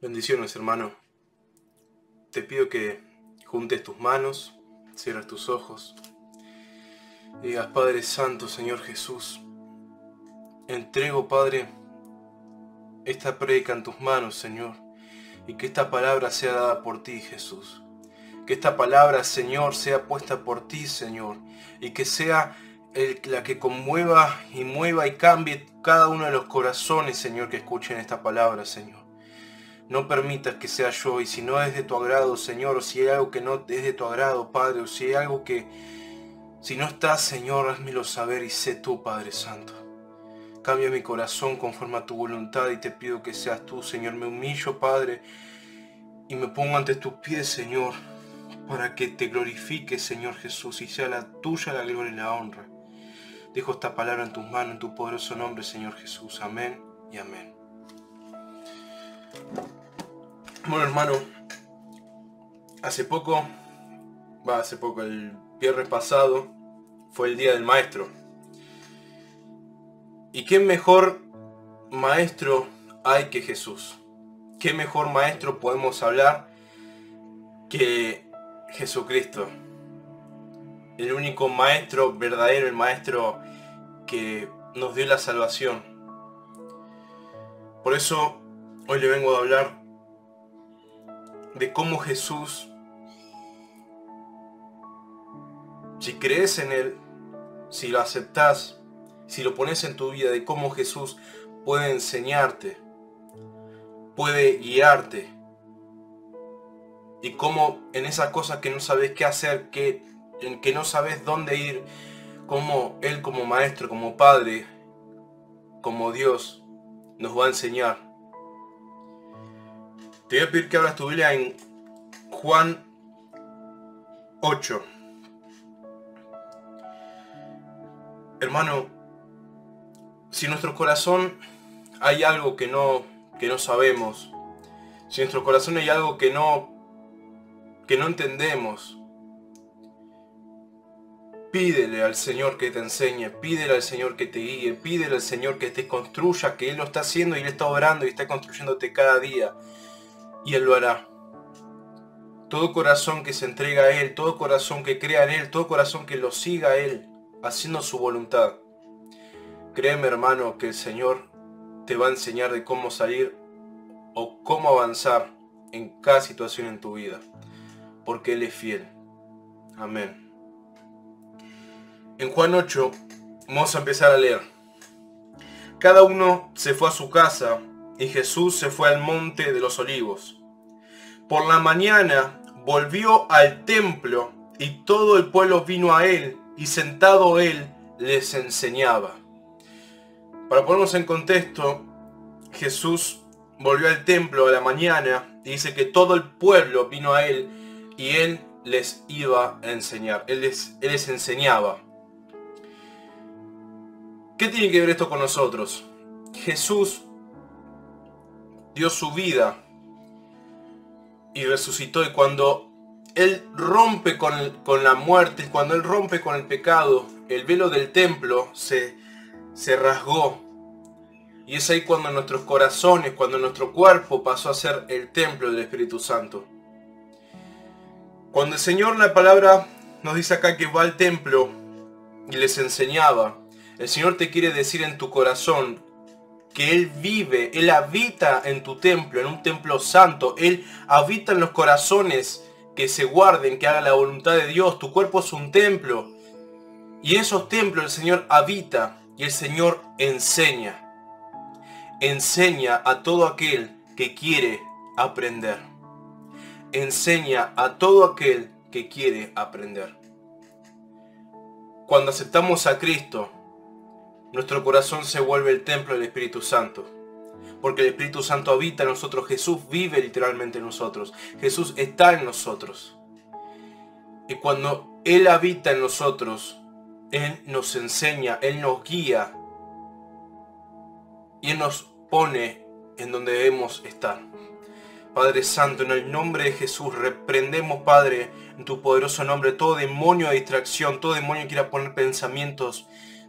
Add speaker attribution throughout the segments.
Speaker 1: Bendiciones, hermano. Te pido que juntes tus manos, cierres tus ojos y digas: Padre Santo, Señor Jesús, entrego, Padre, esta prédica en tus manos, Señor, y que esta palabra sea dada por ti, Jesús. Que esta palabra, Señor, sea puesta por ti, Señor, y que sea la que conmueva y mueva y cambie cada uno de los corazones, Señor, que escuchen esta palabra, Señor. No permitas que sea yo, y si no es de tu agrado, Señor, o si hay algo que no es de tu agrado, Padre, o si hay algo que, si no estás, Señor, házmelo saber y sé tú, Padre Santo. Cambia mi corazón conforme a tu voluntad y te pido que seas tú, Señor. Me humillo, Padre, y me pongo ante tus pies, Señor, para que te glorifiques, Señor Jesús, y sea la tuya la gloria y la honra. Dejo esta palabra en tus manos, en tu poderoso nombre, Señor Jesús. Amén y amén. Bueno, hermano, el viernes pasado fue el Día del Maestro. ¿Y qué mejor maestro hay que Jesús? ¿Qué mejor maestro podemos hablar que Jesucristo? El único maestro verdadero, el maestro que nos dio la salvación. Por eso hoy le vengo a hablar de cómo Jesús, si crees en Él, si lo aceptás, si lo pones en tu vida, de cómo Jesús puede enseñarte, puede guiarte, y cómo en esas cosas que no sabes qué hacer, en que no sabes dónde ir, cómo Él como Maestro, como Padre, como Dios, nos va a enseñar. Te voy a pedir que abras tu Biblia en Juan 8. Hermano, si en nuestro corazón hay algo que no sabemos, si en nuestro corazón hay algo que no entendemos, pídele al Señor que te enseñe, pídele al Señor que te guíe, pídele al Señor que te construya, que Él lo está haciendo y Él está obrando y está construyéndote cada día, y Él lo hará. Todo corazón que se entrega a Él, todo corazón que crea en Él, todo corazón que lo siga a Él, haciendo su voluntad. Créeme, hermano, que el Señor te va a enseñar de cómo salir o cómo avanzar en cada situación en tu vida, porque Él es fiel. Amén. En Juan 8 vamos a empezar a leer. Cada uno se fue a su casa y Jesús se fue al monte de los olivos. Por la mañana volvió al templo y todo el pueblo vino a él y sentado él les enseñaba. Para ponernos en contexto, Jesús volvió al templo a la mañana y dice que todo el pueblo vino a él y él les iba a enseñar. Él les enseñaba. ¿Qué tiene que ver esto con nosotros? Jesús dio su vida y resucitó, y cuando Él rompe con la muerte, cuando Él rompe con el pecado, el velo del templo se rasgó. Y es ahí cuando nuestros corazones, cuando nuestro cuerpo pasó a ser el templo del Espíritu Santo. Cuando el Señor en la palabra nos dice acá que va al templo y les enseñaba, el Señor te quiere decir en tu corazón que Él vive, Él habita en tu templo, en un templo santo. Él habita en los corazones que se guarden, que hagan la voluntad de Dios. Tu cuerpo es un templo. Y en esos templos el Señor habita y el Señor enseña. Enseña a todo aquel que quiere aprender. Enseña a todo aquel que quiere aprender. Cuando aceptamos a Cristo, nuestro corazón se vuelve el templo del Espíritu Santo. Porque el Espíritu Santo habita en nosotros. Jesús vive literalmente en nosotros. Jesús está en nosotros. Y cuando Él habita en nosotros, Él nos enseña, Él nos guía. Y Él nos pone en donde debemos estar. Padre Santo, en el nombre de Jesús, reprendemos, Padre, en tu poderoso nombre, todo demonio de distracción, todo demonio que quiera poner pensamientos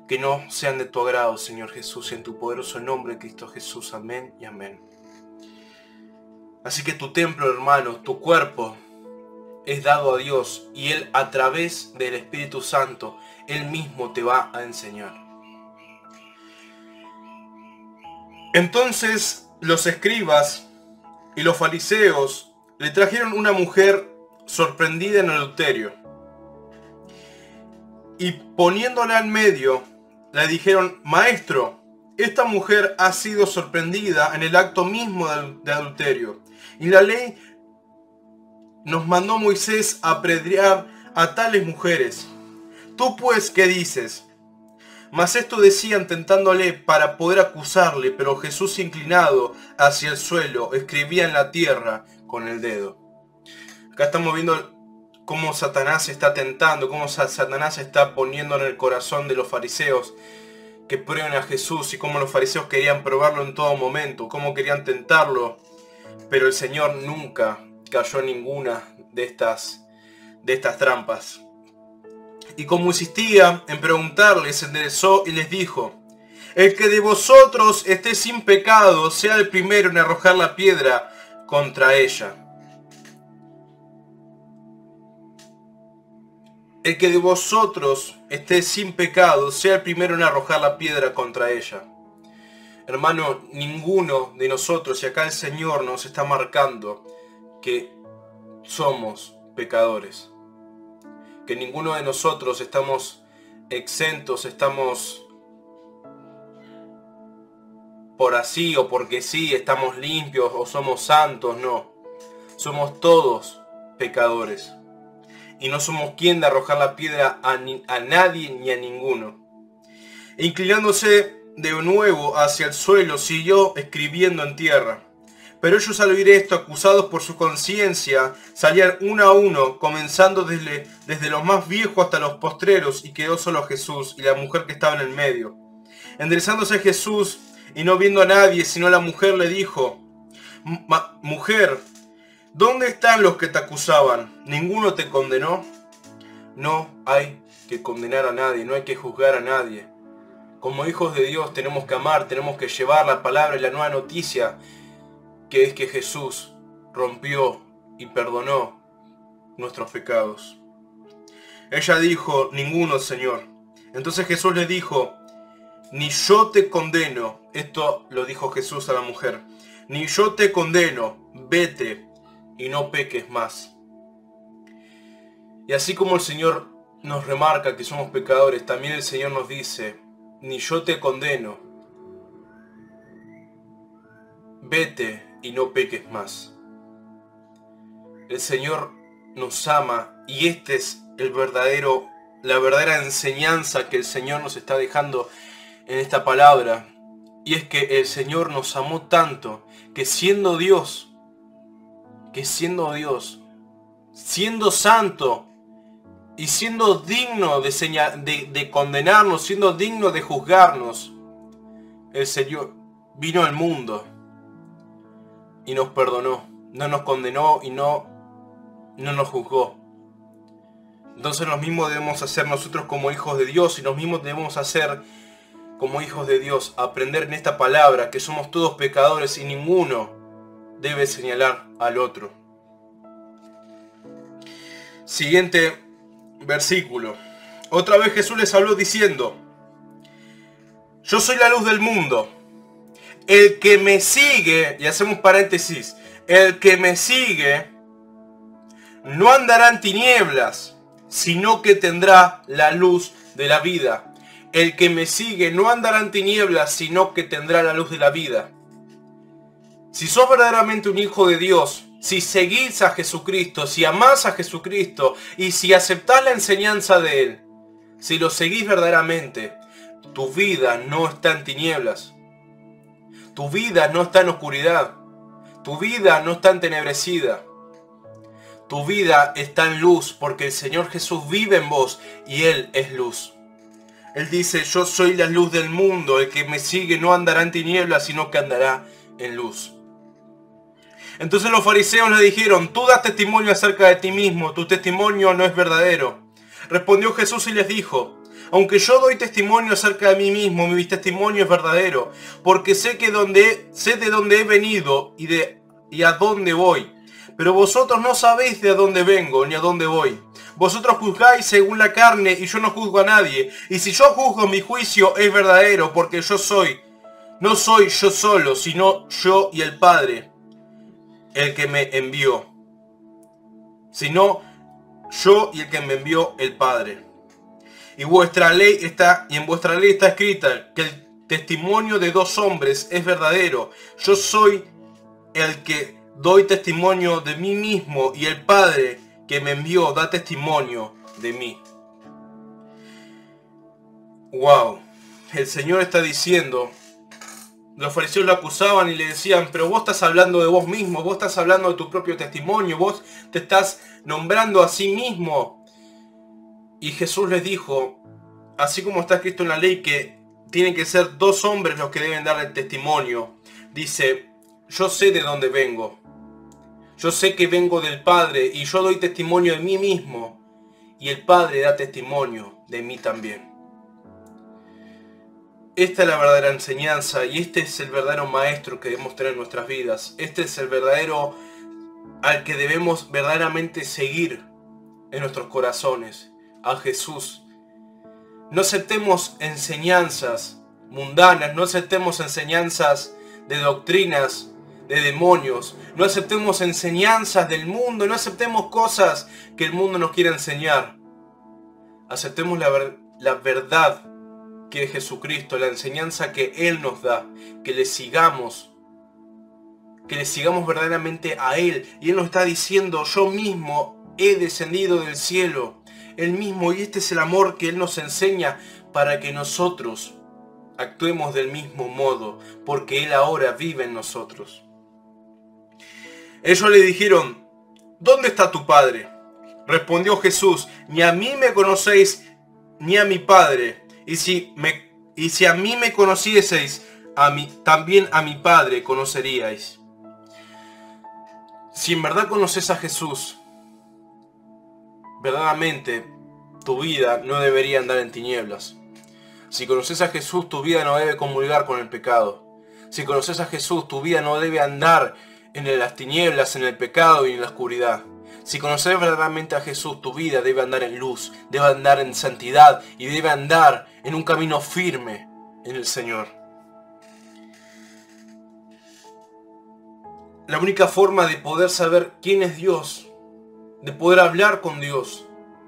Speaker 1: que no sean de tu agrado, Señor Jesús, en tu poderoso nombre, Cristo Jesús. Amén y amén. Así que tu templo, hermano, tu cuerpo, es dado a Dios y Él a través del Espíritu Santo, Él mismo te va a enseñar. Entonces los escribas y los fariseos le trajeron una mujer sorprendida en adulterio. Y poniéndola en medio, le dijeron: Maestro, esta mujer ha sido sorprendida en el acto mismo de adulterio. Y la ley nos mandó Moisés a apedrear a tales mujeres. ¿Tú pues qué dices? Mas esto decían tentándole para poder acusarle, pero Jesús, inclinado hacia el suelo, escribía en la tierra con el dedo. Acá estamos viendo cómo Satanás está tentando, cómo Satanás está poniendo en el corazón de los fariseos que prueben a Jesús, y cómo los fariseos querían probarlo en todo momento, cómo querían tentarlo, pero el Señor nunca cayó en ninguna de estas trampas. Y como insistía en preguntarles, se enderezó y les dijo: El que de vosotros esté sin pecado, sea el primero en arrojar la piedra contra ella. El que de vosotros esté sin pecado, sea el primero en arrojar la piedra contra ella. Hermano, ninguno de nosotros, y acá el Señor nos está marcando que somos pecadores. Que ninguno de nosotros estamos exentos, estamos por así o porque sí, estamos limpios o somos santos, no. Somos todos pecadores. Y no somos quien de arrojar la piedra a nadie ni a ninguno. Inclinándose de nuevo hacia el suelo, siguió escribiendo en tierra. Pero ellos, al oír esto, acusados por su conciencia, salían uno a uno, comenzando desde los más viejos hasta los postreros, y quedó solo Jesús y la mujer que estaba en el medio. Enderezándose Jesús, y no viendo a nadie sino a la mujer, le dijo: Mujer, ¿dónde están los que te acusaban? ¿Ninguno te condenó? No hay que condenar a nadie, no hay que juzgar a nadie. Como hijos de Dios tenemos que amar, tenemos que llevar la palabra y la nueva noticia, que es que Jesús rompió y perdonó nuestros pecados. Ella dijo: Ninguno, Señor. Entonces Jesús le dijo: Ni yo te condeno. Esto lo dijo Jesús a la mujer. Ni yo te condeno. Vete y no peques más. Y así como el Señor nos remarca que somos pecadores, también el Señor nos dice: Ni yo te condeno. Vete y no peques más. El Señor nos ama, y este es la verdadera enseñanza que el Señor nos está dejando en esta palabra. Y es que el Señor nos amó tanto que siendo Dios, siendo santo y siendo digno de condenarnos, siendo digno de juzgarnos, el Señor vino al mundo y nos perdonó, no nos condenó y no nos juzgó. Entonces lo mismo debemos hacer nosotros como hijos de Dios, y lo mismo debemos hacer como hijos de Dios, aprender en esta palabra que somos todos pecadores y ninguno debe señalar al otro. Siguiente versículo. Otra vez Jesús les habló diciendo: Yo soy la luz del mundo. El que me sigue, y hacemos paréntesis, el que me sigue no andará en tinieblas, sino que tendrá la luz de la vida. El que me sigue no andará en tinieblas, sino que tendrá la luz de la vida. Si sos verdaderamente un hijo de Dios, si seguís a Jesucristo, si amás a Jesucristo y si aceptás la enseñanza de Él, si lo seguís verdaderamente, tu vida no está en tinieblas. Tu vida no está en oscuridad. Tu vida no está entenebrecida. Tu vida está en luz, porque el Señor Jesús vive en vos y Él es luz. Él dice: Yo soy la luz del mundo. El que me sigue no andará en tinieblas, sino que andará en luz. Entonces los fariseos le dijeron: Tú das testimonio acerca de ti mismo, tu testimonio no es verdadero. Respondió Jesús y les dijo: Aunque yo doy testimonio acerca de mí mismo, mi testimonio es verdadero, porque sé de dónde he venido y de y a dónde voy. Pero vosotros no sabéis de a dónde vengo ni a dónde voy. Vosotros juzgáis según la carne y yo no juzgo a nadie. Y si yo juzgo, mi juicio es verdadero, porque no soy yo solo, sino yo y el Padre, el que me envió. Sino yo y el que me envió, el Padre. Y en vuestra ley está escrita que el testimonio de dos hombres es verdadero. Yo soy el que doy testimonio de mí mismo, y el Padre que me envió da testimonio de mí. Wow, el Señor está diciendo, los fariseos lo acusaban y le decían, pero vos estás hablando de vos mismo, vos estás hablando de tu propio testimonio, vos te estás nombrando a sí mismo. Y Jesús les dijo, así como está escrito en la ley que tienen que ser dos hombres los que deben dar el testimonio, dice, yo sé de dónde vengo. Yo sé que vengo del Padre y yo doy testimonio de mí mismo. Y el Padre da testimonio de mí también. Esta es la verdadera enseñanza y este es el verdadero maestro que debemos tener en nuestras vidas. Este es el verdadero al que debemos verdaderamente seguir en nuestros corazones. A Jesús. No aceptemos enseñanzas mundanas, no aceptemos enseñanzas de doctrinas de demonios, no aceptemos enseñanzas del mundo, no aceptemos cosas que el mundo nos quiera enseñar. Aceptemos la verdad que es Jesucristo, la enseñanza que Él nos da, que le sigamos verdaderamente a Él. Y Él nos está diciendo, yo mismo he descendido del cielo, Él mismo, y este es el amor que Él nos enseña para que nosotros actuemos del mismo modo, porque Él ahora vive en nosotros. Ellos le dijeron, ¿dónde está tu Padre? Respondió Jesús, ni a mí me conocéis, ni a mi Padre. Y si a mí me conocieseis, también a mi Padre conoceríais. Si en verdad conoces a Jesús, verdaderamente tu vida no debería andar en tinieblas. Si conoces a Jesús, tu vida no debe comulgar con el pecado. Si conoces a Jesús, tu vida no debe andar en las tinieblas, en el pecado y en la oscuridad. Si conoces verdaderamente a Jesús, tu vida debe andar en luz, debe andar en santidad y debe andar en un camino firme en el Señor. La única forma de poder saber quién es Dios, de poder hablar con Dios,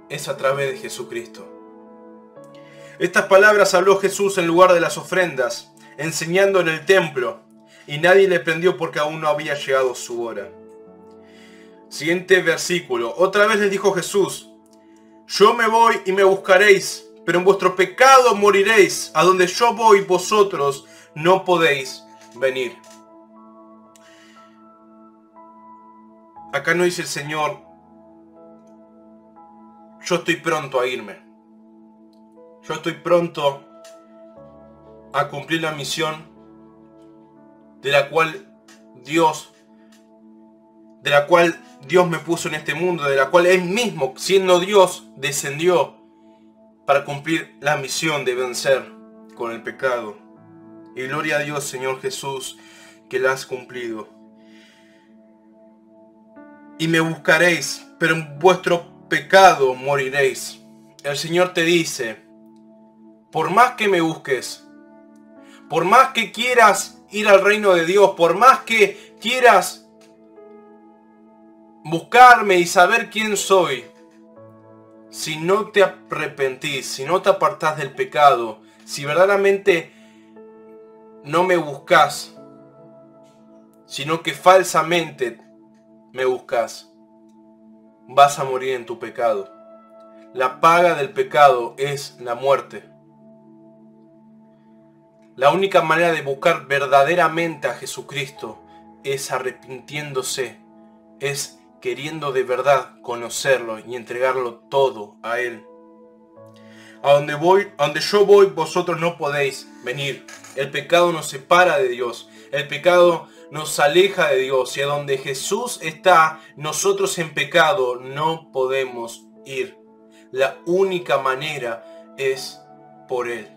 Speaker 1: es a través de Jesucristo. Estas palabras habló Jesús en lugar de las ofrendas, enseñando en el templo, y nadie le prendió porque aún no había llegado su hora. Siguiente versículo. Otra vez les dijo Jesús, yo me voy y me buscaréis, pero en vuestro pecado moriréis. A donde yo voy, vosotros no podéis venir. Acá no dice el Señor, yo estoy pronto a irme. Yo estoy pronto a cumplir la misión de la cual Dios me puso en este mundo, de la cual Él mismo, siendo Dios, descendió para cumplir la misión de vencer con el pecado. Y gloria a Dios, Señor Jesús, que la has cumplido. Y me buscaréis, pero en vuestro pecado moriréis. El Señor te dice, por más que me busques, por más que quieras ir al reino de Dios, por más que quieras buscarme y saber quién soy, si no te arrepentís, si no te apartás del pecado, si verdaderamente no me buscas, sino que falsamente me buscas, vas a morir en tu pecado. La paga del pecado es la muerte. La única manera de buscar verdaderamente a Jesucristo es arrepintiéndose, es queriendo de verdad conocerlo y entregarlo todo a Él. A donde yo voy, vosotros no podéis venir. El pecado nos separa de Dios. El pecado nos aleja de Dios. Y a donde Jesús está, nosotros en pecado no podemos ir. La única manera es por Él.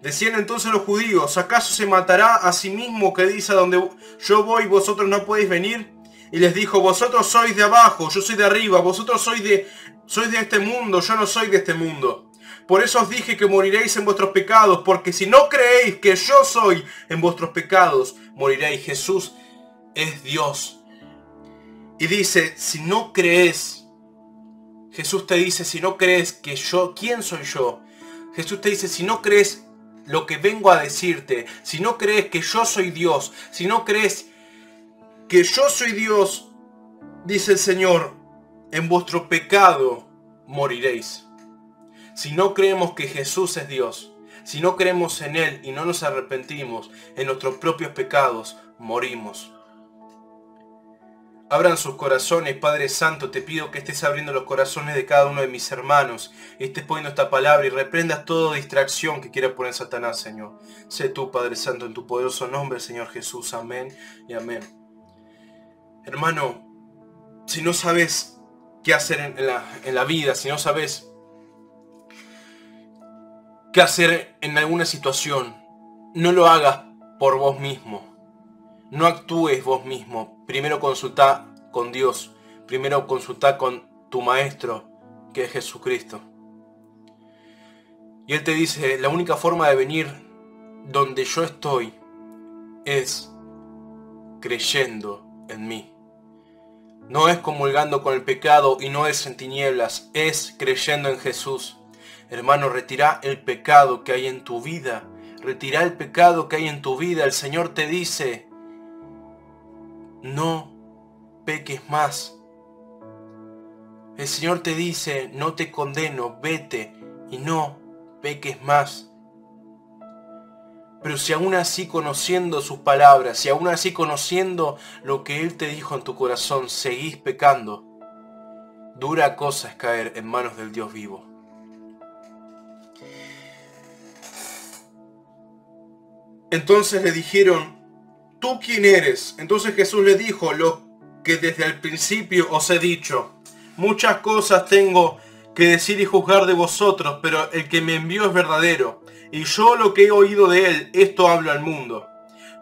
Speaker 1: Decían entonces los judíos: ¿acaso se matará a sí mismo que dice: a donde yo voy vosotros no podéis venir? Y les dijo: vosotros sois de abajo, yo soy de arriba, vosotros sois de este mundo, yo no soy de este mundo. Por eso os dije que moriréis en vuestros pecados, porque si no creéis que yo soy, en vuestros pecados moriréis. Jesús es Dios. Y dice, si no crees, Jesús te dice, si no crees que yo, ¿quién soy yo? Jesús te dice, si no crees lo que vengo a decirte, si no crees que yo soy Dios, si no crees que yo soy Dios, dice el Señor, en vuestro pecado moriréis. Si no creemos que Jesús es Dios, si no creemos en Él y no nos arrepentimos en nuestros propios pecados, morimos. Abran sus corazones, Padre Santo, te pido que estés abriendo los corazones de cada uno de mis hermanos, y estés poniendo esta palabra y reprendas toda distracción que quiera poner Satanás, Señor. Sé tú, Padre Santo, en tu poderoso nombre, Señor Jesús. Amén y amén. Hermano, si no sabes qué hacer en la vida, si no sabes qué hacer en alguna situación, no lo hagas por vos mismo. No actúes vos mismo. Primero consulta con Dios. Primero consulta con tu Maestro, que es Jesucristo. Y Él te dice, la única forma de venir donde yo estoy es creyendo en mí. No es comulgando con el pecado y no es en tinieblas, es creyendo en Jesús. Hermano, retira el pecado que hay en tu vida. Retira el pecado que hay en tu vida. El Señor te dice, no peques más. El Señor te dice, no te condeno, vete y no peques más. Pero si aún así conociendo sus palabras, si aún así conociendo lo que Él te dijo en tu corazón, seguís pecando, dura cosa es caer en manos del Dios vivo. Entonces le dijeron, ¿tú quién eres? Entonces Jesús le dijo, lo que desde el principio os he dicho. Muchas cosas tengo que decir y juzgar de vosotros, pero el que me envió es verdadero, y yo lo que he oído de él, esto hablo al mundo.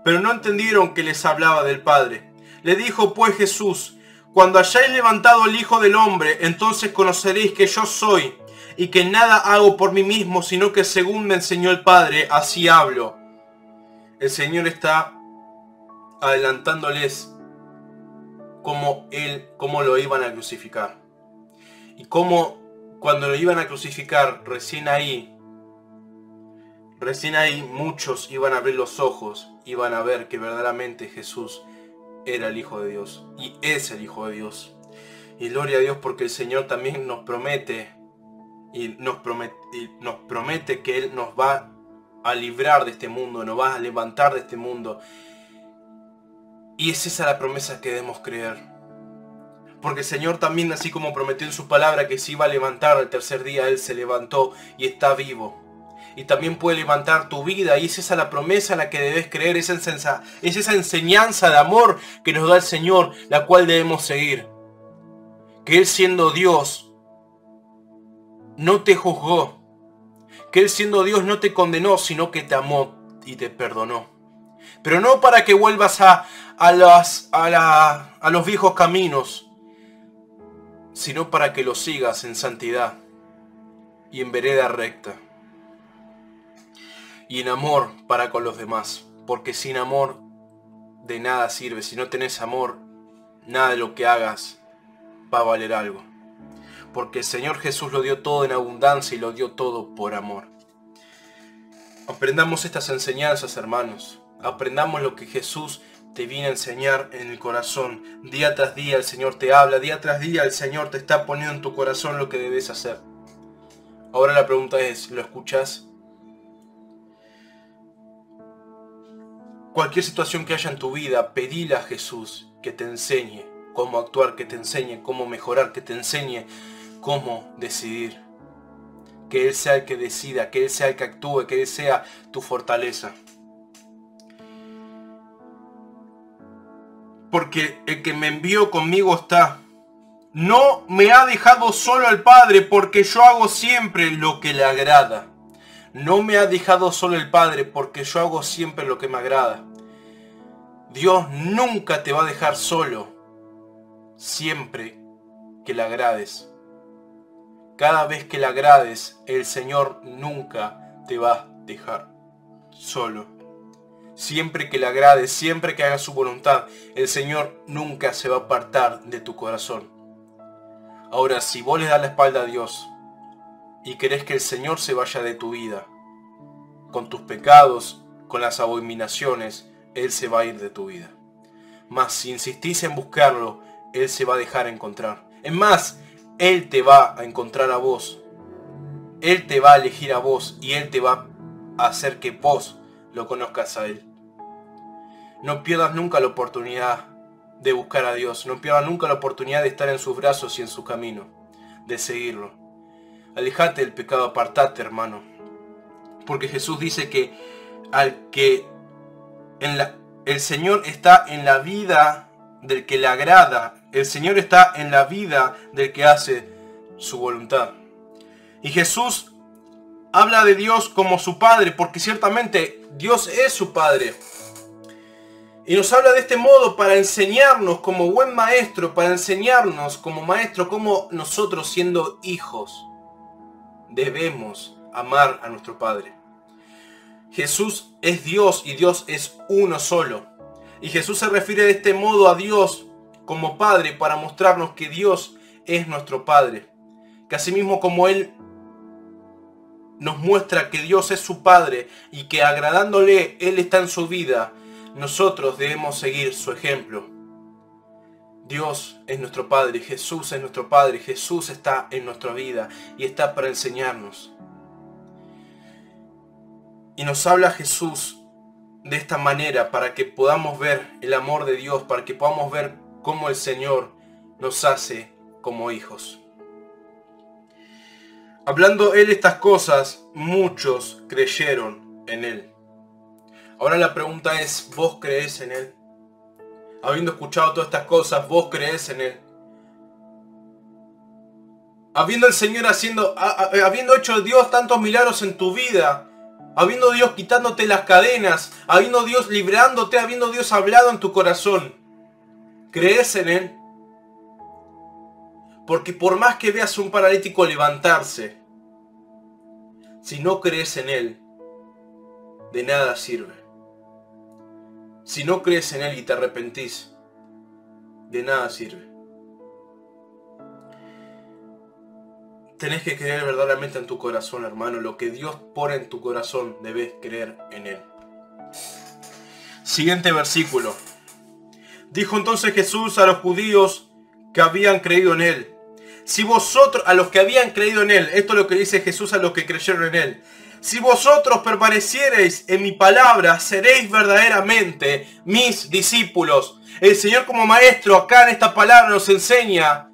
Speaker 1: Pero no entendieron que les hablaba del Padre. Le dijo pues Jesús, cuando hayáis levantado el Hijo del Hombre, entonces conoceréis que yo soy, y que nada hago por mí mismo, sino que según me enseñó el Padre, así hablo. El Señor está adelantándoles cómo lo iban a crucificar. Y cómo cuando lo iban a crucificar, recién ahí muchos iban a abrir los ojos, iban a ver que verdaderamente Jesús era el Hijo de Dios. Y es el Hijo de Dios. Y gloria a Dios porque el Señor también nos promete que Él nos va a librar de este mundo, nos va a levantar de este mundo. Y es esa la promesa que debemos creer. Porque el Señor también, así como prometió en su palabra que se iba a levantar al tercer día, Él se levantó y está vivo. Y también puede levantar tu vida. Y es esa la promesa en la que debes creer. Es esa enseñanza de amor que nos da el Señor, la cual debemos seguir. Que Él siendo Dios, no te juzgó. Que Él siendo Dios no te condenó, sino que te amó y te perdonó. Pero no para que vuelvas a los viejos caminos, sino para que los sigas en santidad y en vereda recta. Y en amor para con los demás. Porque sin amor de nada sirve. Si no tenés amor, nada de lo que hagas va a valer algo. Porque el Señor Jesús lo dio todo en abundancia y lo dio todo por amor. Aprendamos estas enseñanzas, hermanos. Aprendamos lo que Jesús te viene a enseñar en el corazón. Día tras día el Señor te habla. Día tras día el Señor te está poniendo en tu corazón lo que debes hacer. Ahora la pregunta es, ¿lo escuchas? Cualquier situación que haya en tu vida, pedile a Jesús que te enseñe cómo actuar, que te enseñe cómo mejorar, que te enseñe cómo decidir. Que Él sea el que decida, que Él sea el que actúe, que Él sea tu fortaleza. Porque el que me envió conmigo está. No me ha dejado solo al Padre, porque yo hago siempre lo que le agrada. No me ha dejado solo el Padre, porque yo hago siempre lo que me agrada. Dios nunca te va a dejar solo, siempre que le agrades. Cada vez que le agrades, el Señor nunca te va a dejar solo. Siempre que le agrades, siempre que hagas su voluntad, el Señor nunca se va a apartar de tu corazón. Ahora, si vos le das la espalda a Dios y querés que el Señor se vaya de tu vida, con tus pecados, con las abominaciones, Él se va a ir de tu vida. Mas si insistís en buscarlo, Él se va a dejar encontrar. Es más, Él te va a encontrar a vos. Él te va a elegir a vos y Él te va a hacer que vos lo conozcas a Él. No pierdas nunca la oportunidad de buscar a Dios. No pierdas nunca la oportunidad de estar en sus brazos y en su camino, de seguirlo. Alejate del pecado, apartate, hermano. Porque Jesús dice que el Señor está en la vida del que le agrada. El Señor está en la vida del que hace su voluntad. Y Jesús habla de Dios como su Padre, porque ciertamente Dios es su Padre. Y nos habla de este modo para enseñarnos como buen maestro, para enseñarnos como maestro cómo nosotros, siendo hijos, debemos amar a nuestro Padre. Jesús es Dios y Dios es uno solo. Y Jesús se refiere de este modo a Dios como Padre para mostrarnos que Dios es nuestro Padre. Que asimismo como Él nos muestra que Dios es su Padre y que agradándole Él está en su vida, nosotros debemos seguir su ejemplo. Dios es nuestro Padre, Jesús es nuestro Padre, Jesús está en nuestra vida y está para enseñarnos. Y nos habla Jesús de esta manera para que podamos ver el amor de Dios, para que podamos ver cómo el Señor nos hace como hijos. Hablando Él estas cosas, muchos creyeron en Él. Ahora la pregunta es, ¿vos creés en Él? Habiendo escuchado todas estas cosas, ¿vos creés en Él? Habiendo el Señor habiendo hecho Dios tantos milagros en tu vida, habiendo Dios quitándote las cadenas, habiendo Dios librándote, habiendo Dios hablado en tu corazón, ¿crees en Él? Porque por más que veas a un paralítico levantarse, si no crees en Él, de nada sirve. Si no crees en Él y te arrepentís, de nada sirve. Tenés que creer verdaderamente en tu corazón, hermano. Lo que Dios pone en tu corazón, debes creer en Él. Siguiente versículo. Dijo entonces Jesús a los judíos que habían creído en Él: si vosotros, a los que habían creído en Él, esto es lo que dice Jesús a los que creyeron en Él: si vosotros permaneciereis en mi palabra, seréis verdaderamente mis discípulos. El Señor como maestro acá en esta palabra nos enseña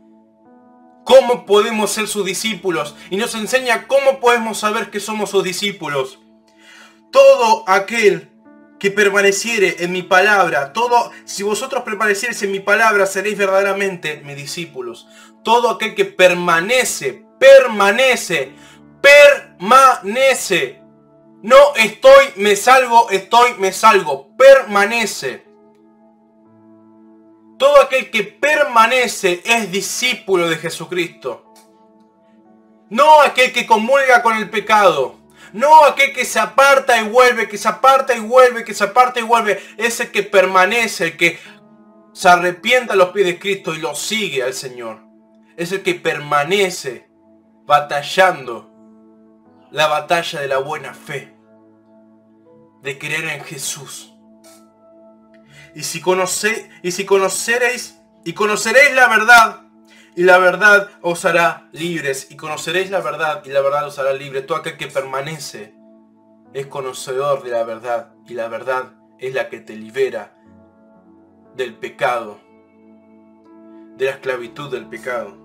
Speaker 1: cómo podemos ser sus discípulos y nos enseña cómo podemos saber que somos sus discípulos. Todo aquel que permaneciere en mi palabra, si vosotros permaneciereis en mi palabra, seréis verdaderamente mis discípulos. Todo aquel que permanece. No me salgo, permanece. Todo aquel que permanece es discípulo de Jesucristo. No aquel que comulga con el pecado. No aquel que se aparta y vuelve, que se aparta y vuelve, que se aparta y vuelve. Es el que permanece, el que se arrepienta a los pies de Cristo y lo sigue al Señor. Es el que permanece batallando la batalla de la buena fe, de creer en Jesús. Y conoceréis la verdad, y la verdad os hará libres. Y conoceréis la verdad, y la verdad os hará libres. Todo aquel que permanece es conocedor de la verdad, y la verdad es la que te libera del pecado, de la esclavitud del pecado.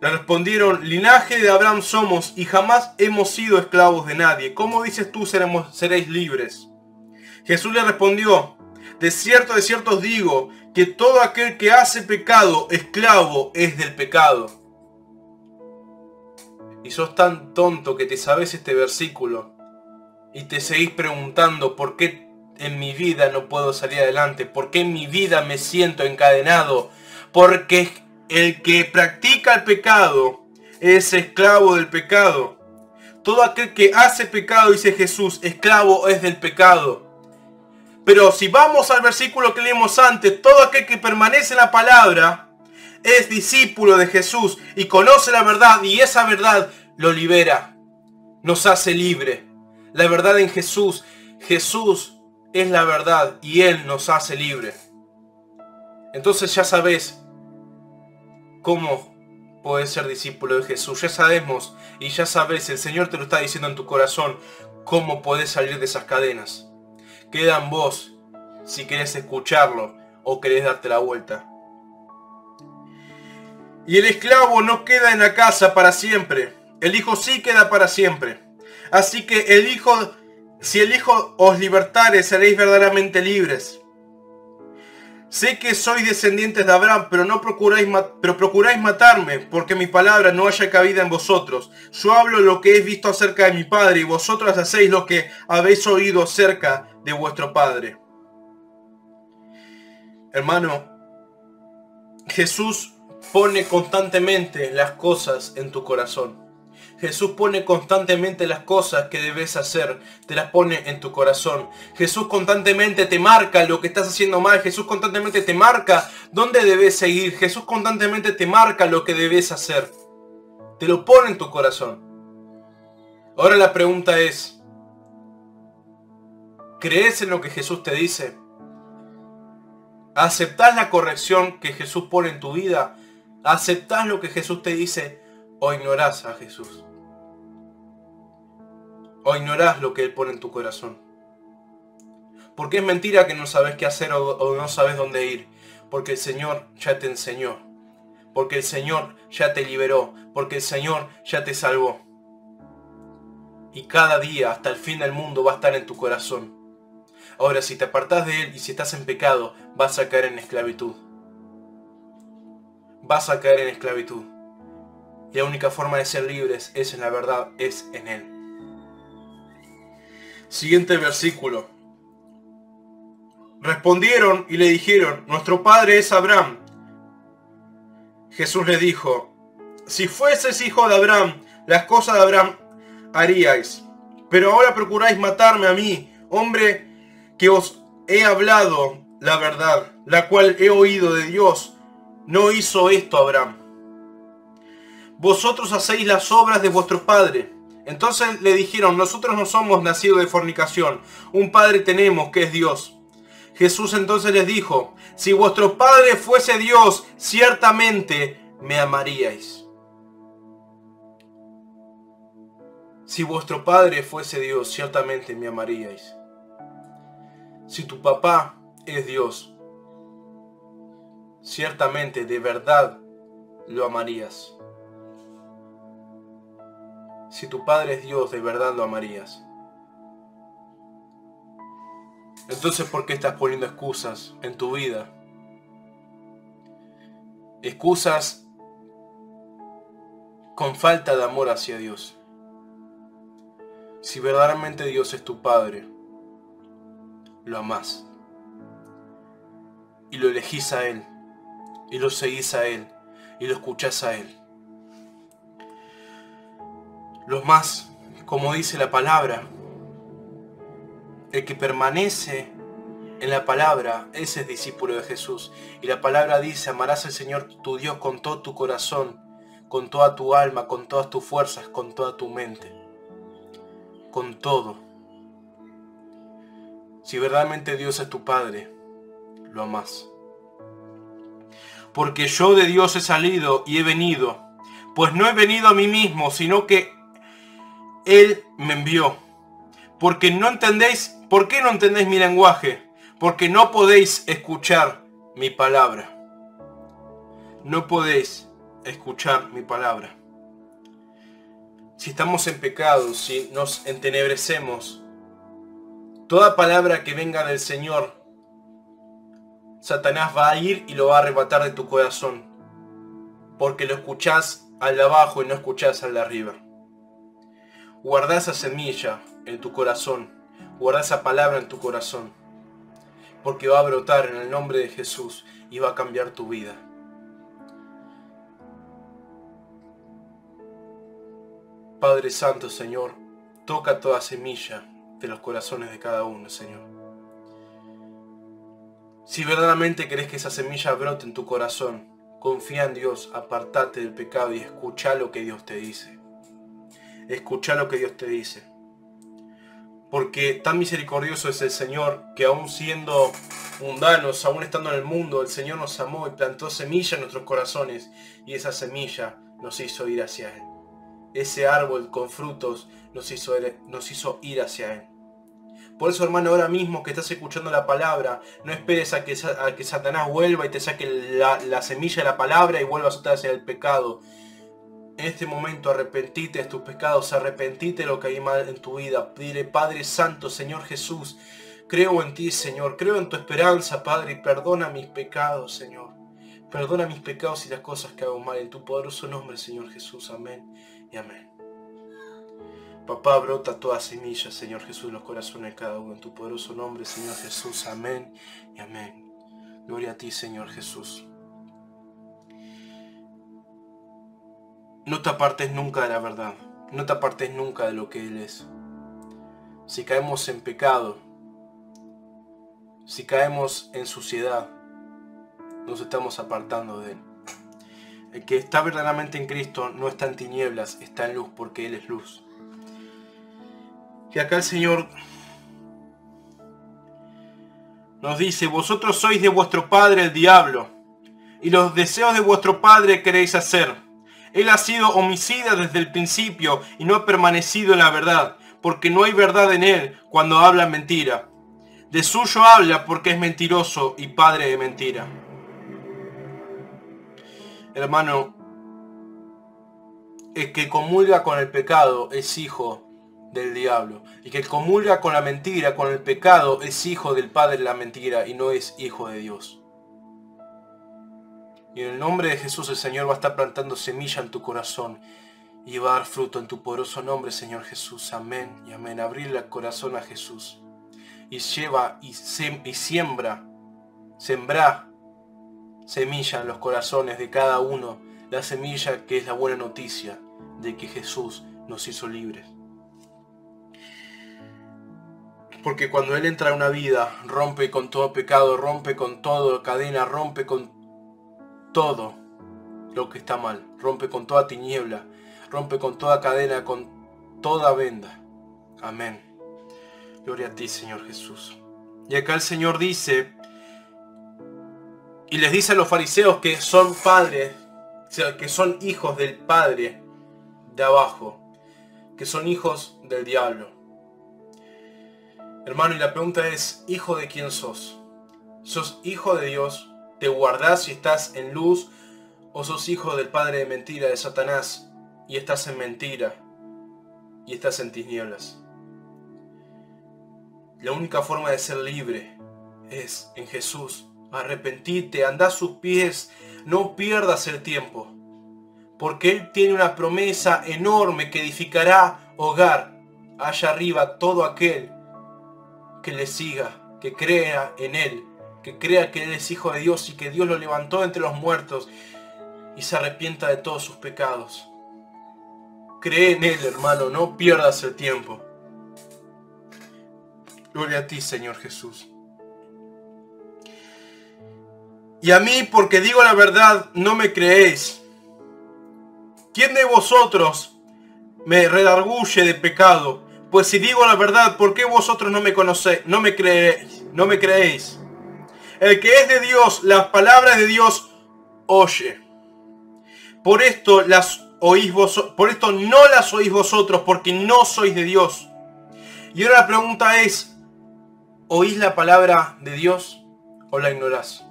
Speaker 1: Le respondieron: linaje de Abraham somos, y jamás hemos sido esclavos de nadie. ¿Cómo dices tú seréis libres? Jesús le respondió: de cierto os digo, que todo aquel que hace pecado, esclavo es del pecado. y sos tan tonto que te sabes este versículo y te seguís preguntando por qué en mi vida no puedo salir adelante, por qué en mi vida me siento encadenado, porque el que practica el pecado es esclavo del pecado. Todo aquel que hace pecado, dice Jesús, esclavo es del pecado. Pero si vamos al versículo que leímos antes, todo aquel que permanece en la palabra es discípulo de Jesús y conoce la verdad, y esa verdad lo libera, nos hace libre. La verdad en Jesús, Jesús es la verdad y Él nos hace libre. Entonces ya sabes cómo podés ser discípulo de Jesús. Ya sabemos y ya sabes, el Señor te lo está diciendo en tu corazón, cómo podés salir de esas cadenas. Queda en vos si querés escucharlo o querés darte la vuelta. Y el esclavo no queda en la casa para siempre. El Hijo sí queda para siempre. Así que si el Hijo os libertare, seréis verdaderamente libres. Sé que sois descendientes de Abraham, pero procuráis matarme, porque mi palabra no haya cabida en vosotros. Yo hablo lo que he visto acerca de mi Padre, y vosotros hacéis lo que habéis oído acerca de vuestro Padre. Hermano, Jesús pone constantemente las cosas en tu corazón. Jesús pone constantemente las cosas que debes hacer, te las pone en tu corazón. Jesús constantemente te marca lo que estás haciendo mal. Jesús constantemente te marca dónde debes seguir. Jesús constantemente te marca lo que debes hacer. Te lo pone en tu corazón. Ahora la pregunta es, ¿crees en lo que Jesús te dice? ¿Aceptás la corrección que Jesús pone en tu vida? ¿Aceptás lo que Jesús te dice? ¿O ignorás a Jesús? ¿O ignorás lo que Él pone en tu corazón? Porque es mentira que no sabes qué hacer o no sabes dónde ir. Porque el Señor ya te enseñó. Porque el Señor ya te liberó. Porque el Señor ya te salvó. Y cada día, hasta el fin del mundo, va a estar en tu corazón. Ahora, si te apartás de Él y si estás en pecado, vas a caer en esclavitud. Vas a caer en esclavitud. Y la única forma de ser libres es en la verdad, es en Él. Siguiente versículo. Respondieron y le dijeron, nuestro padre es Abraham. Jesús le dijo, si fueses hijo de Abraham, las cosas de Abraham haríais. Pero ahora procuráis matarme a mí, hombre que os he hablado la verdad, la cual he oído de Dios. No hizo esto Abraham. Vosotros hacéis las obras de vuestro padre. Entonces le dijeron, nosotros no somos nacidos de fornicación, un padre tenemos que es Dios. Jesús entonces les dijo, si vuestro padre fuese Dios, ciertamente me amaríais. Si vuestro padre fuese Dios, ciertamente me amaríais. Si tu papá es Dios, ciertamente de verdad lo amarías. Si tu padre es Dios, de verdad lo amarías. Entonces, ¿por qué estás poniendo excusas en tu vida? Excusas con falta de amor hacia Dios. Si verdaderamente Dios es tu Padre, lo amás. Y lo elegís a Él. Y lo seguís a Él. Y lo escuchás a Él. Los más, como dice la palabra, el que permanece en la palabra, ese es discípulo de Jesús. Y la palabra dice, amarás al Señor tu Dios con todo tu corazón, con toda tu alma, con todas tus fuerzas, con toda tu mente. Con todo. Si verdaderamente Dios es tu Padre, lo amás. Porque yo de Dios he salido y he venido, pues no he venido a mí mismo, sino que Él me envió. Porque no entendéis, ¿por qué no entendéis mi lenguaje? Porque no podéis escuchar mi palabra. No podéis escuchar mi palabra. Si estamos en pecado, si nos entenebrecemos, toda palabra que venga del Señor, Satanás va a ir y lo va a arrebatar de tu corazón. Porque lo escuchás al de abajo y no escuchás al de arriba. Guarda esa semilla en tu corazón. Guarda esa palabra en tu corazón. Porque va a brotar en el nombre de Jesús y va a cambiar tu vida. Padre Santo, Señor, toca toda semilla de los corazones de cada uno, Señor. Si verdaderamente querés que esa semilla brote en tu corazón, confía en Dios, apartate del pecado y escucha lo que Dios te dice. Escucha lo que Dios te dice. Porque tan misericordioso es el Señor que aún siendo mundanos, aún estando en el mundo, el Señor nos amó y plantó semilla en nuestros corazones y esa semilla nos hizo ir hacia Él. Ese árbol con frutos nos hizo ir hacia Él. Por eso, hermano, ahora mismo que estás escuchando la palabra, no esperes a que Satanás vuelva y te saque la semilla de la palabra y vuelvas otra vez hacia el pecado. En este momento arrepentite de tus pecados, arrepentite de lo que hay mal en tu vida. Dile, Padre Santo, Señor Jesús, creo en ti, Señor, creo en tu esperanza, Padre, y perdona mis pecados, Señor. Perdona mis pecados y las cosas que hago mal, en tu poderoso nombre, Señor Jesús. Amén y amén. Papá, brota toda semilla, Señor Jesús, en los corazones de cada uno, en tu poderoso nombre, Señor Jesús. Amén y amén. Gloria a ti, Señor Jesús. No te apartes nunca de la verdad. No te apartes nunca de lo que Él es. Si caemos en pecado, si caemos en suciedad, nos estamos apartando de Él. El que está verdaderamente en Cristo no está en tinieblas, está en luz, porque Él es luz. Y acá el Señor nos dice, vosotros sois de vuestro padre el diablo, y los deseos de vuestro padre queréis hacer. Él ha sido homicida desde el principio y no ha permanecido en la verdad, porque no hay verdad en él cuando habla mentira. De suyo habla porque es mentiroso y padre de mentira. Hermano, el que comulga con el pecado es hijo del diablo. Y que comulga con la mentira, con el pecado, es hijo del padre de la mentira y no es hijo de Dios. Y en el nombre de Jesús el Señor va a estar plantando semilla en tu corazón y va a dar fruto en tu poderoso nombre, Señor Jesús. Amén y amén. Abrirle el corazón a Jesús. Y lleva y sembra semilla en los corazones de cada uno. La semilla que es la buena noticia de que Jesús nos hizo libres. Porque cuando Él entra en una vida, rompe con todo pecado, rompe con toda cadena, rompe con todo lo que está mal, rompe con toda tiniebla, rompe con toda cadena, con toda venda. Amén. Gloria a ti, Señor Jesús. Y acá el Señor dice, y les dice a los fariseos que son padres, o sea, que son hijos del padre de abajo, que son hijos del diablo. Hermano, y la pregunta es, ¿hijo de quién sos? ¿Sos hijo de Dios? ¿Te guardás y estás en luz? ¿O sos hijo del padre de mentira, de Satanás, y estás en mentira y estás en tinieblas? La única forma de ser libre es en Jesús. Arrepentite, anda a sus pies, no pierdas el tiempo, porque Él tiene una promesa enorme que edificará hogar allá arriba todo aquel que le siga, que crea en Él, que crea que Él es hijo de Dios y que Dios lo levantó entre los muertos y se arrepienta de todos sus pecados. Cree en Él, hermano, no pierdas el tiempo. Gloria a ti, Señor Jesús. Y a mí, porque digo la verdad, no me creéis. ¿Quién de vosotros me redarguye de pecado? Pues si digo la verdad, ¿por qué vosotros no me conocéis? No me creéis. El que es de Dios, las palabras de Dios oye. Por esto no las oís vosotros, porque no sois de Dios. Y ahora la pregunta es, ¿oís la palabra de Dios o la ignorás?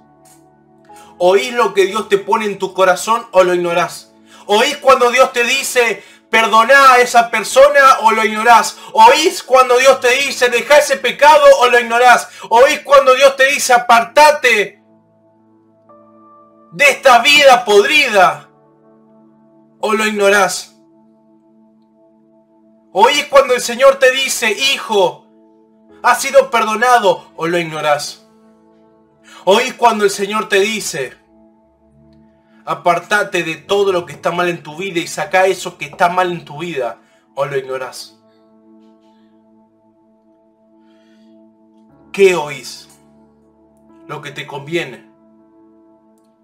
Speaker 1: ¿Oís lo que Dios te pone en tu corazón o lo ignorás? ¿Oís cuando Dios te dice, perdoná a esa persona o lo ignorás? ¿Oís cuando Dios te dice, deja ese pecado o lo ignorás? ¿Oís cuando Dios te dice, apartate de esta vida podrida o lo ignorás? Oís cuando el Señor te dice, hijo, has sido perdonado, o lo ignorás. Oís cuando el Señor te dice, apartate de todo lo que está mal en tu vida y saca eso que está mal en tu vida, o lo ignorás. ¿Qué oís? Lo que te conviene.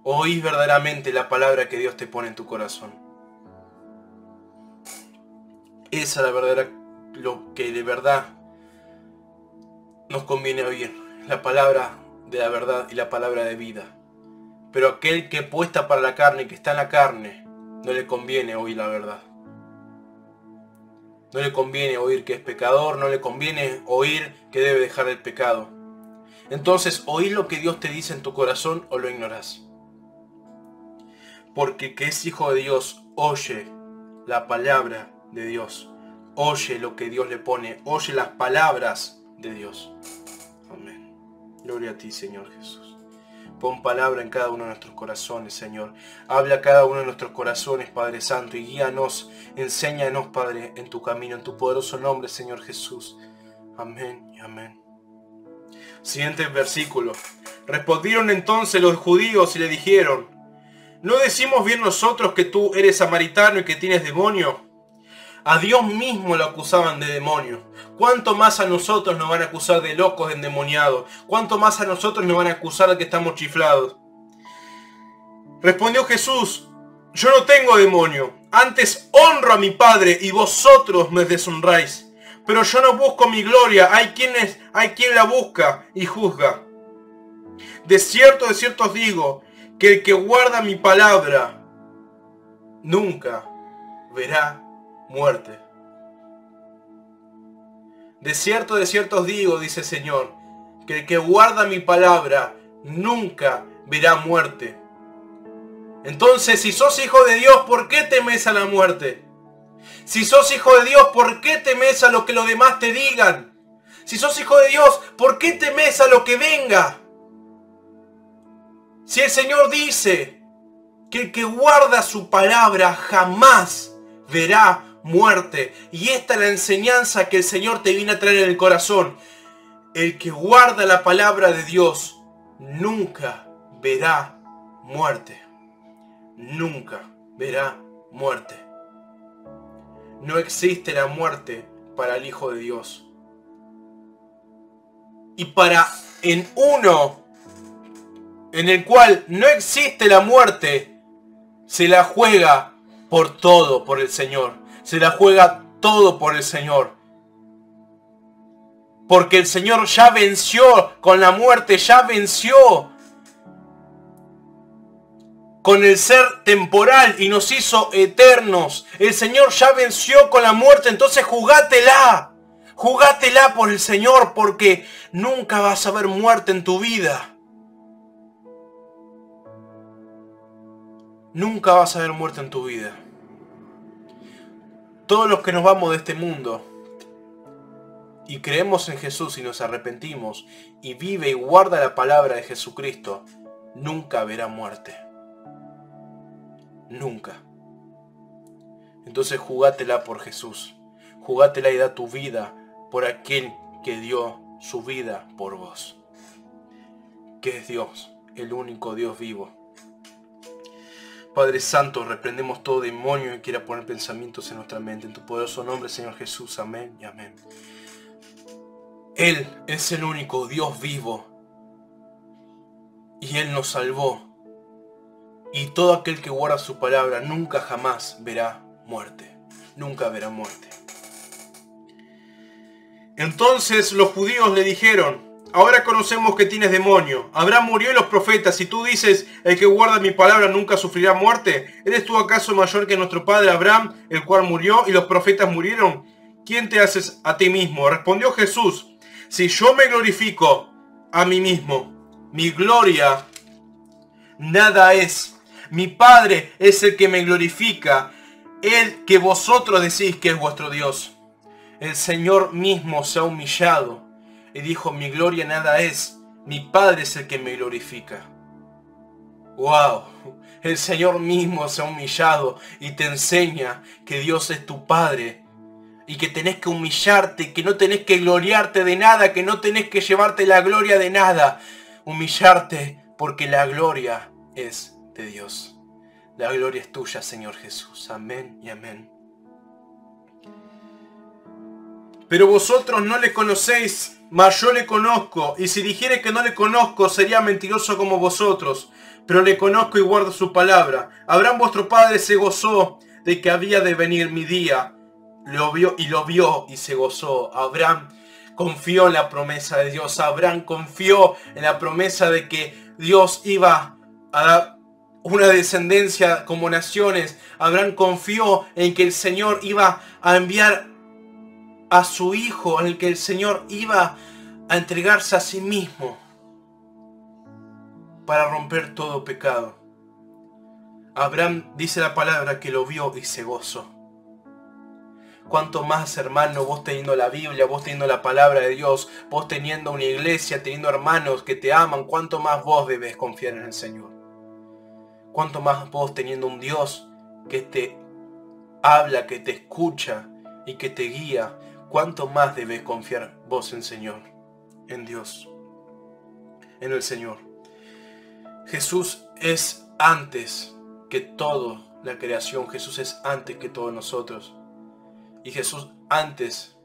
Speaker 1: Oís verdaderamente la palabra que Dios te pone en tu corazón. Esa es la verdadera, lo que de verdad nos conviene oír. La palabra de la verdad y la palabra de vida. Pero aquel que puesta para la carne, que está en la carne, no le conviene oír la verdad. No le conviene oír que es pecador, no le conviene oír que debe dejar el pecado. Entonces, oí lo que Dios te dice en tu corazón o lo ignorás. Porque el que es hijo de Dios oye la palabra de Dios. Oye lo que Dios le pone. Oye las palabras de Dios. Amén. Gloria a ti, Señor Jesús. Pon palabra en cada uno de nuestros corazones, Señor. Habla a cada uno de nuestros corazones, Padre Santo, y guíanos, enséñanos, Padre, en tu camino, en tu poderoso nombre, Señor Jesús. Amén y amén. Siguiente versículo. Respondieron entonces los judíos y le dijeron, ¿no decimos bien nosotros que tú eres samaritano y que tienes demonio? A Dios mismo lo acusaban de demonio. ¿Cuánto más a nosotros nos van a acusar de locos, de endemoniados? ¿Cuánto más a nosotros nos van a acusar de que estamos chiflados? Respondió Jesús, yo no tengo demonio. Antes honro a mi Padre y vosotros me deshonráis. Pero yo no busco mi gloria. Hay quien la busca y juzga. De cierto os digo, que el que guarda mi palabra nunca verá muerte. De cierto os digo, dice el Señor, que el que guarda mi palabra nunca verá muerte. Entonces, si sos hijo de Dios, ¿por qué temes a la muerte? Si sos hijo de Dios, ¿por qué temes a lo que los demás te digan? Si sos hijo de Dios, ¿por qué temes a lo que venga? Si el Señor dice que el que guarda su palabra jamás verá muerte. Y esta es la enseñanza que el Señor te viene a traer en el corazón. El que guarda la palabra de Dios nunca verá muerte. Nunca verá muerte. No existe la muerte para el Hijo de Dios. Y para en uno en el cual no existe la muerte, se la juega por todo por el Señor. Se la juega todo por el Señor. Porque el Señor ya venció con la muerte, ya venció con el ser temporal y nos hizo eternos. El Señor ya venció con la muerte, entonces jugátela. Jugátela por el Señor, porque nunca vas a ver muerte en tu vida. Nunca vas a ver muerte en tu vida. Todos los que nos vamos de este mundo y creemos en Jesús y nos arrepentimos y vive y guarda la palabra de Jesucristo, nunca verá muerte. Nunca. Entonces jugátela por Jesús. Jugátela y da tu vida por aquel que dio su vida por vos. Que es Dios, el único Dios vivo. Padre Santo, reprendemos todo demonio que quiera poner pensamientos en nuestra mente. En tu poderoso nombre, Señor Jesús. Amén y amén. Él es el único Dios vivo. Y Él nos salvó. Y todo aquel que guarda su palabra nunca jamás verá muerte. Nunca verá muerte. Entonces los judíos le dijeron, ahora conocemos que tienes demonio. Abraham murió y los profetas. Y tú dices, el que guarda mi palabra nunca sufrirá muerte. ¿Eres tú acaso mayor que nuestro padre Abraham, el cual murió y los profetas murieron? ¿Quién te haces a ti mismo? Respondió Jesús, si yo me glorifico a mí mismo, mi gloria nada es. Mi Padre es el que me glorifica, el que vosotros decís que es vuestro Dios. El Señor mismo se ha humillado y dijo, mi gloria nada es, mi Padre es el que me glorifica. ¡Wow! El Señor mismo se ha humillado y te enseña que Dios es tu Padre y que tenés que humillarte, que no tenés que gloriarte de nada, que no tenés que llevarte la gloria de nada. Humillarte porque la gloria es de Dios. La gloria es tuya, Señor Jesús. Amén y amén. Pero vosotros no le conocéis, mas yo le conozco, y si dijere que no le conozco, sería mentiroso como vosotros. Pero le conozco y guardo su palabra. Abraham vuestro padre se gozó de que había de venir mi día. Lo vio y se gozó. Abraham confió en la promesa de Dios. Abraham confió en la promesa de que Dios iba a dar una descendencia como naciones. Abraham confió en que el Señor iba a enviar a su hijo, en el que el Señor iba a entregarse a sí mismo para romper todo pecado. Abraham, dice la palabra, que lo vio y se gozó. Cuanto más, hermano, vos teniendo la Biblia, vos teniendo la palabra de Dios, vos teniendo una iglesia, teniendo hermanos que te aman, cuanto más vos debes confiar en el Señor. Cuanto más vos teniendo un Dios que te habla, que te escucha y que te guía, cuánto más debes confiar vos en Señor, en Dios, en el Señor. Jesús es antes que toda la creación. Jesús es antes que todos nosotros. Y Jesús antes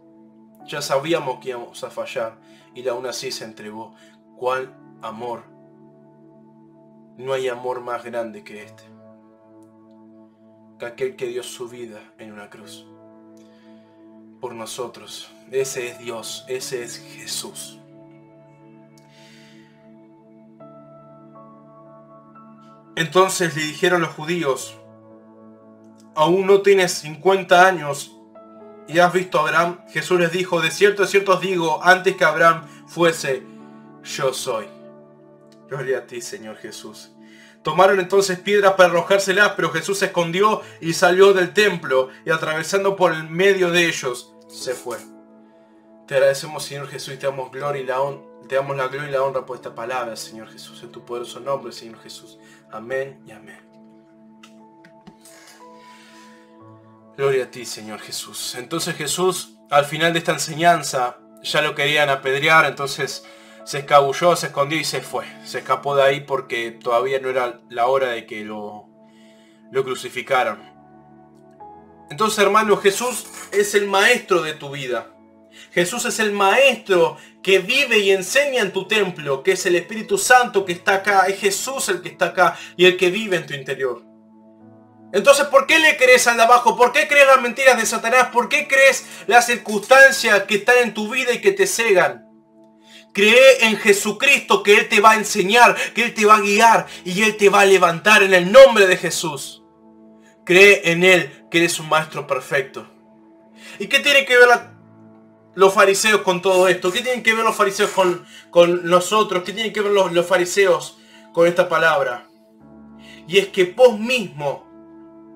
Speaker 1: ya sabíamos que íbamos a fallar y aún así se entregó. ¿Cuál amor? No hay amor más grande que este, que aquel que dio su vida en una cruz por nosotros. Ese es Dios, ese es Jesús. Entonces le dijeron los judíos: ¿aún no tienes 50 años y has visto a Abraham? Jesús les dijo: de cierto os digo, antes que Abraham fuese, yo soy. Gloria a ti, Señor Jesús. Tomaron entonces piedras para arrojárselas, pero Jesús se escondió y salió del templo, y atravesando por el medio de ellos, se fue. Te agradecemos, Señor Jesús, y te damos gloria y la honra. Te damos la gloria y la honra por esta palabra, Señor Jesús, en tu poderoso nombre, Señor Jesús. Amén y amén. Gloria a ti, Señor Jesús. Entonces Jesús, al final de esta enseñanza, ya lo querían apedrear, entonces se escabulló, se escondió y se fue. Se escapó de ahí porque todavía no era la hora de que lo crucificaran. Entonces, hermano, Jesús es el maestro de tu vida. Jesús es el maestro que vive y enseña en tu templo, que es el Espíritu Santo que está acá. Es Jesús el que está acá y el que vive en tu interior. Entonces, ¿por qué le crees al de abajo? ¿Por qué crees las mentiras de Satanás? ¿Por qué crees las circunstancias que están en tu vida y que te cegan? Cree en Jesucristo, que Él te va a enseñar, que Él te va a guiar y Él te va a levantar en el nombre de Jesús. Cree en Él, que eres un maestro perfecto. ¿Y qué tiene que ver los fariseos con todo esto? ¿Qué tienen que ver los fariseos con nosotros? ¿Qué tienen que ver los fariseos con esta palabra? Y es que vos mismo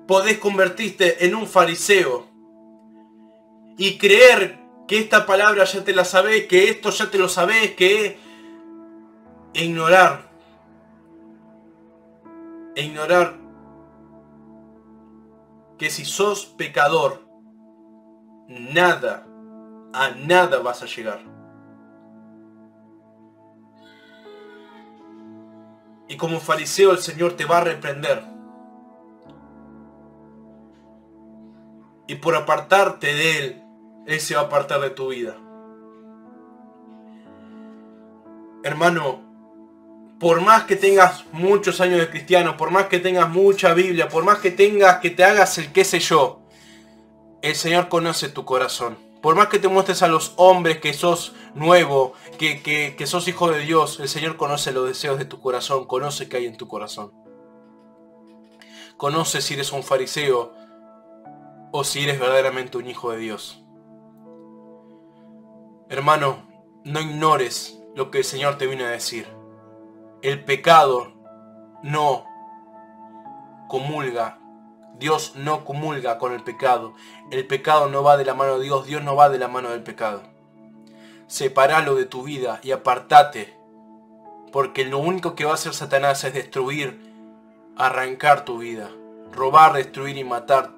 Speaker 1: podés convertirte en un fariseo y creer que esta palabra ya te la sabés, que esto ya te lo sabés, e ignorar que si sos pecador, a nada vas a llegar. Y como fariseo el Señor te va a reprender. Y por apartarte de Él, Él se va a apartar de tu vida. Hermano, por más que tengas muchos años de cristiano, por más que tengas mucha Biblia, por más que te hagas el qué sé yo, el Señor conoce tu corazón. Por más que te muestres a los hombres que sos nuevo, que sos hijo de Dios, el Señor conoce los deseos de tu corazón, conoce qué hay en tu corazón. Conoce si eres un fariseo o si eres verdaderamente un hijo de Dios. Hermano, no ignores lo que el Señor te vino a decir. El pecado no comulga. Dios no comulga con el pecado. El pecado no va de la mano de Dios. Dios no va de la mano del pecado. Separalo de tu vida y apartate. Porque lo único que va a hacer Satanás es destruir, arrancar tu vida. Robar, destruir y matar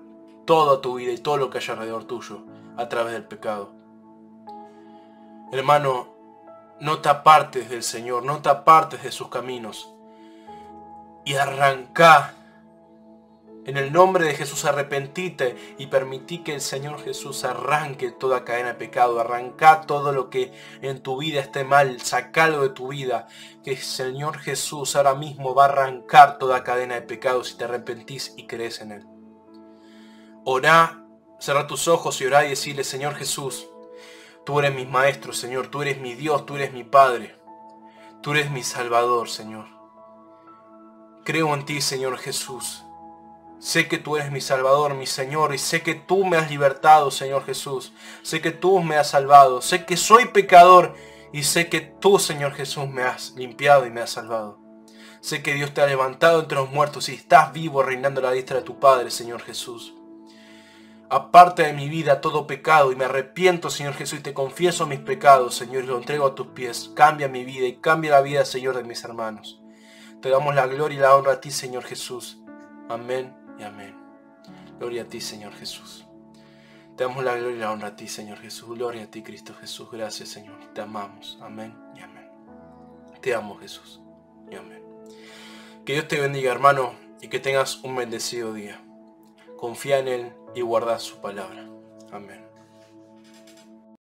Speaker 1: toda tu vida y todo lo que hay alrededor tuyo. a través del pecado. Hermano, no te apartes del Señor, no te apartes de sus caminos. Y arrancá. En el nombre de Jesús, arrepentite y permití que el Señor Jesús arranque toda cadena de pecado. Arranca todo lo que en tu vida esté mal, sacalo de tu vida. Que el Señor Jesús ahora mismo va a arrancar toda cadena de pecado si te arrepentís y crees en Él. Orá, cerrá tus ojos y orá y decirle: Señor Jesús, tú eres mi maestro, Señor, tú eres mi Dios, tú eres mi Padre, tú eres mi Salvador, Señor. Creo en ti, Señor Jesús. Sé que tú eres mi Salvador, mi Señor, y sé que tú me has libertado, Señor Jesús. Sé que tú me has salvado. Sé que soy pecador y sé que tú, Señor Jesús, me has limpiado y me has salvado. Sé que Dios te ha levantado entre los muertos y estás vivo reinando a la diestra de tu Padre, Señor Jesús. Aparte de mi vida todo pecado y me arrepiento, Señor Jesús, y te confieso mis pecados, Señor, y lo entrego a tus pies. Cambia mi vida y cambia la vida, Señor, de mis hermanos. Te damos la gloria y la honra a ti, Señor Jesús. Amén y amén. Gloria a ti, Señor Jesús. Te damos la gloria y la honra a ti, Señor Jesús. Gloria a ti, Cristo Jesús. Gracias, Señor. Te amamos. Amén y amén. Te amo, Jesús. Y amén. Que Dios te bendiga, hermano, y que tengas un bendecido día. Confía en Él y guarda su palabra. Amén.